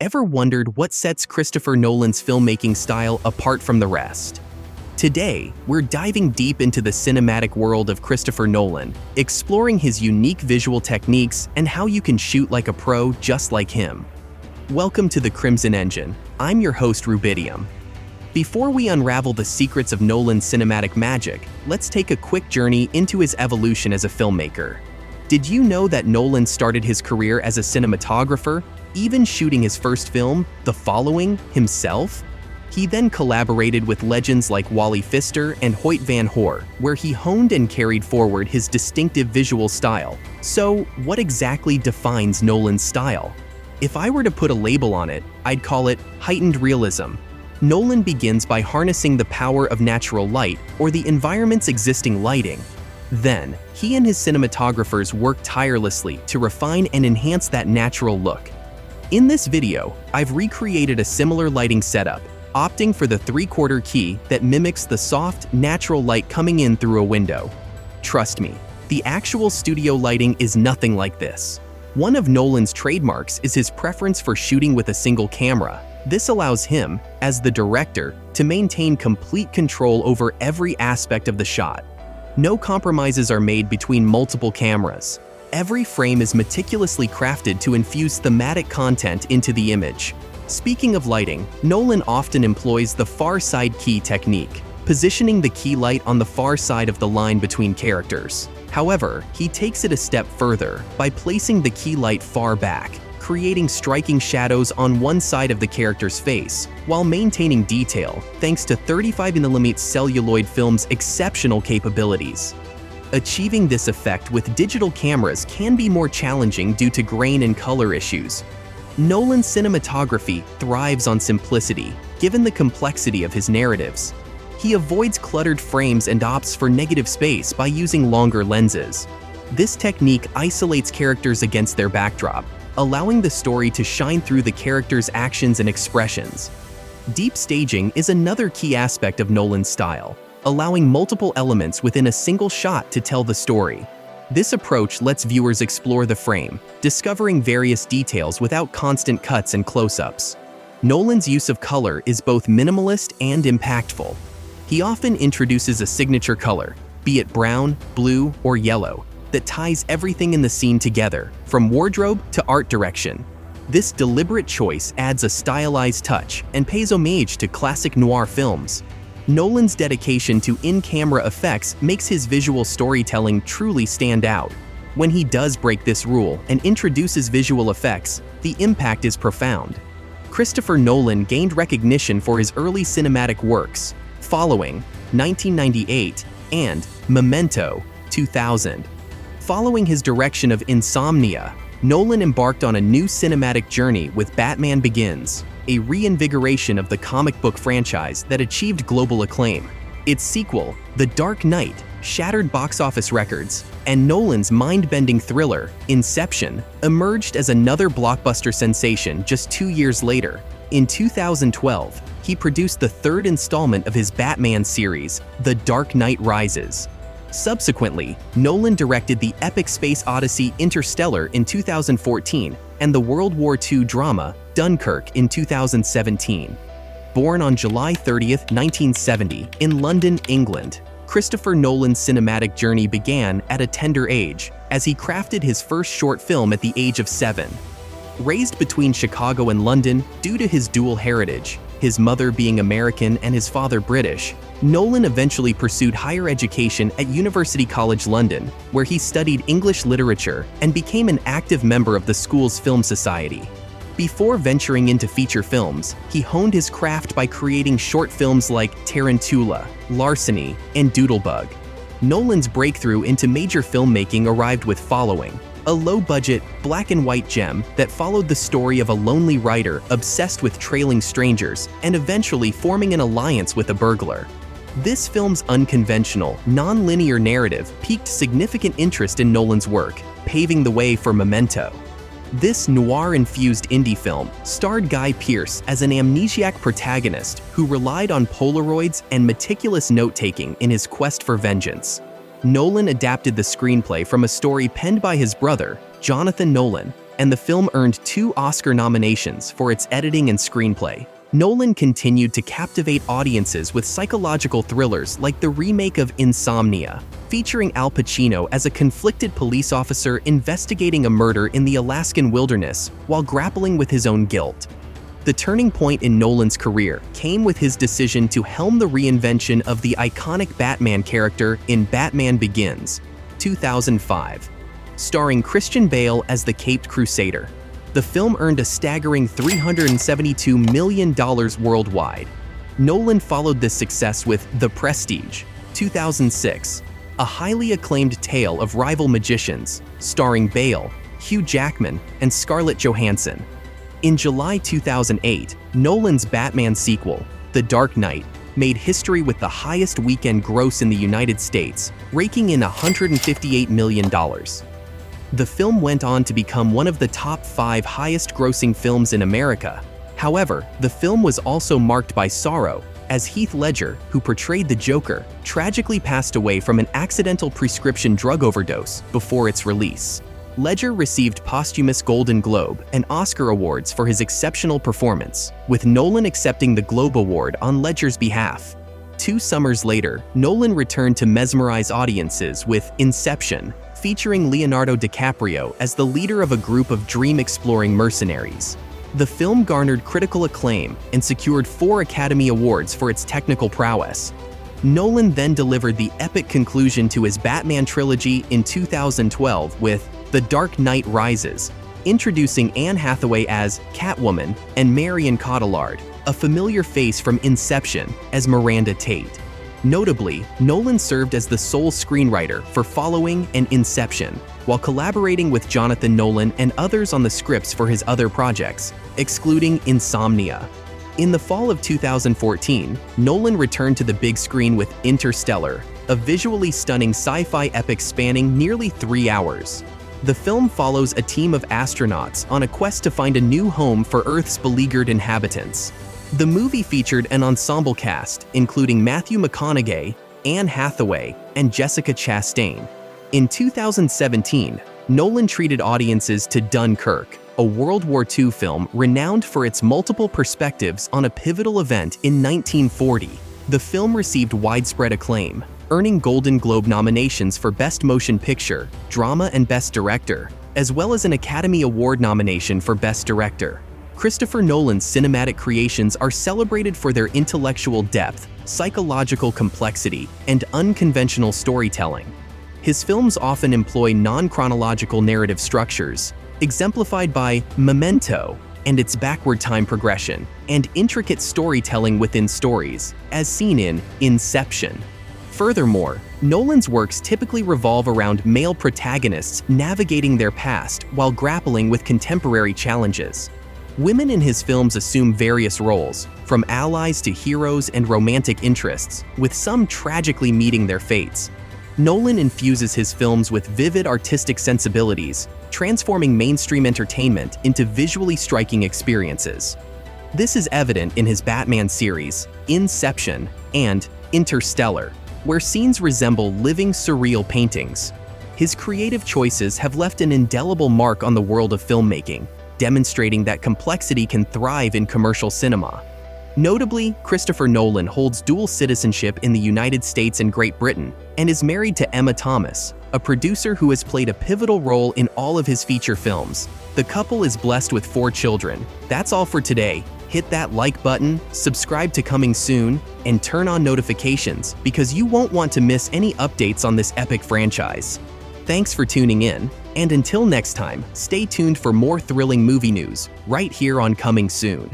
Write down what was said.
Ever wondered what sets Christopher Nolan's filmmaking style apart from the rest? Today, we're diving deep into the cinematic world of Christopher Nolan, exploring his unique visual techniques and how you can shoot like a pro just like him. Welcome to the Crimson Engine. I'm your host, Rubidium. Before we unravel the secrets of Nolan's cinematic magic, let's take a quick journey into his evolution as a filmmaker. Did you know that Nolan started his career as a cinematographer, even shooting his first film, The Following, himself? He then collaborated with legends like Wally Fister and Hoyt Van Hoer, where he honed and carried forward his distinctive visual style. So, what exactly defines Nolan's style? If I were to put a label on it, I'd call it heightened realism. Nolan begins by harnessing the power of natural light or the environment's existing lighting. Then, he and his cinematographers work tirelessly to refine and enhance that natural look. In this video, I've recreated a similar lighting setup, opting for the 3/4 key that mimics the soft, natural light coming in through a window. Trust me, the actual studio lighting is nothing like this. One of Nolan's trademarks is his preference for shooting with a single camera. This allows him, as the director, to maintain complete control over every aspect of the shot. No compromises are made between multiple cameras. Every frame is meticulously crafted to infuse thematic content into the image. Speaking of lighting, Nolan often employs the far side key technique, positioning the key light on the far side of the line between characters. However, he takes it a step further by placing the key light far back, creating striking shadows on one side of the character's face, while maintaining detail thanks to 35mm celluloid film's exceptional capabilities. Achieving this effect with digital cameras can be more challenging due to grain and color issues. Nolan's cinematography thrives on simplicity, given the complexity of his narratives. He avoids cluttered frames and opts for negative space by using longer lenses. This technique isolates characters against their backdrop, allowing the story to shine through the character's actions and expressions. Deep staging is another key aspect of Nolan's style, allowing multiple elements within a single shot to tell the story. This approach lets viewers explore the frame, discovering various details without constant cuts and close-ups. Nolan's use of color is both minimalist and impactful. He often introduces a signature color, be it brown, blue, or yellow, that ties everything in the scene together, from wardrobe to art direction. This deliberate choice adds a stylized touch and pays homage to classic noir films. Nolan's dedication to in-camera effects makes his visual storytelling truly stand out. When he does break this rule and introduces visual effects, the impact is profound. Christopher Nolan gained recognition for his early cinematic works, Following, 1998, and Memento, 2000. Following his direction of Insomnia, Nolan embarked on a new cinematic journey with Batman Begins, a reinvigoration of the comic book franchise that achieved global acclaim. Its sequel, The Dark Knight, shattered box office records, and Nolan's mind-bending thriller, Inception, emerged as another blockbuster sensation just 2 years later. In 2012, he produced the third installment of his Batman series, The Dark Knight Rises. Subsequently, Nolan directed the epic space odyssey Interstellar in 2014 and the World War II drama Dunkirk in 2017. Born on July 30, 1970, in London, England, Christopher Nolan's cinematic journey began at a tender age, as he crafted his first short film at the age of 7. Raised between Chicago and London due to his dual heritage, his mother being American and his father British, Nolan eventually pursued higher education at University College London, where he studied English literature and became an active member of the school's film society. Before venturing into feature films, he honed his craft by creating short films like Tarantula, Larceny, and Doodlebug. Nolan's breakthrough into major filmmaking arrived with Following, a low-budget, black-and-white gem that followed the story of a lonely writer obsessed with trailing strangers and eventually forming an alliance with a burglar. This film's unconventional, non-linear narrative piqued significant interest in Nolan's work, paving the way for Memento. This noir-infused indie film starred Guy Pearce as an amnesiac protagonist who relied on Polaroids and meticulous note-taking in his quest for vengeance. Nolan adapted the screenplay from a story penned by his brother, Jonathan Nolan, and the film earned 2 Oscar nominations for its editing and screenplay. Nolan continued to captivate audiences with psychological thrillers like the remake of Insomnia, featuring Al Pacino as a conflicted police officer investigating a murder in the Alaskan wilderness while grappling with his own guilt. The turning point in Nolan's career came with his decision to helm the reinvention of the iconic Batman character in Batman Begins, 2005. Starring Christian Bale as the Caped Crusader, the film earned a staggering $372 million worldwide. Nolan followed this success with The Prestige, 2006, a highly acclaimed tale of rival magicians, starring Bale, Hugh Jackman, and Scarlett Johansson. In July 2008, Nolan's Batman sequel, The Dark Knight, made history with the highest weekend gross in the United States, raking in $158 million. The film went on to become one of the top 5 highest-grossing films in America. However, the film was also marked by sorrow, as Heath Ledger, who portrayed the Joker, tragically passed away from an accidental prescription drug overdose before its release. Ledger received posthumous Golden Globe and Oscar awards for his exceptional performance, with Nolan accepting the Globe Award on Ledger's behalf. 2 summers later, Nolan returned to mesmerize audiences with Inception, featuring Leonardo DiCaprio as the leader of a group of dream-exploring mercenaries. The film garnered critical acclaim and secured 4 Academy Awards for its technical prowess. Nolan then delivered the epic conclusion to his Batman trilogy in 2012 with The Dark Knight Rises, introducing Anne Hathaway as Catwoman and Marion Cotillard, a familiar face from Inception, as Miranda Tate. Notably, Nolan served as the sole screenwriter for Following and Inception, while collaborating with Jonathan Nolan and others on the scripts for his other projects, excluding Insomnia. In the fall of 2014, Nolan returned to the big screen with Interstellar, a visually stunning sci-fi epic spanning nearly 3 hours. The film follows a team of astronauts on a quest to find a new home for Earth's beleaguered inhabitants. The movie featured an ensemble cast, including Matthew McConaughey, Anne Hathaway, and Jessica Chastain. In 2017, Nolan treated audiences to Dunkirk, a World War II film renowned for its multiple perspectives on a pivotal event in 1940. The film received widespread acclaim, earning Golden Globe nominations for Best Motion Picture, Drama, and Best Director, as well as an Academy Award nomination for Best Director. Christopher Nolan's cinematic creations are celebrated for their intellectual depth, psychological complexity, and unconventional storytelling. His films often employ non-chronological narrative structures, exemplified by Memento and its backward time progression, and intricate storytelling within stories, as seen in Inception. Furthermore, Nolan's works typically revolve around male protagonists navigating their past while grappling with contemporary challenges. Women in his films assume various roles, from allies to heroes and romantic interests, with some tragically meeting their fates. Nolan infuses his films with vivid artistic sensibilities, transforming mainstream entertainment into visually striking experiences. This is evident in his Batman series, Inception, and Interstellar, where scenes resemble living surreal paintings. His creative choices have left an indelible mark on the world of filmmaking, demonstrating that complexity can thrive in commercial cinema. Notably, Christopher Nolan holds dual citizenship in the United States and Great Britain, and is married to Emma Thomas, a producer who has played a pivotal role in all of his feature films. The couple is blessed with 4 children. That's all for today. Hit that like button, subscribe to Coming Soon, and turn on notifications because you won't want to miss any updates on this epic franchise. Thanks for tuning in, and until next time, stay tuned for more thrilling movie news right here on Coming Soon.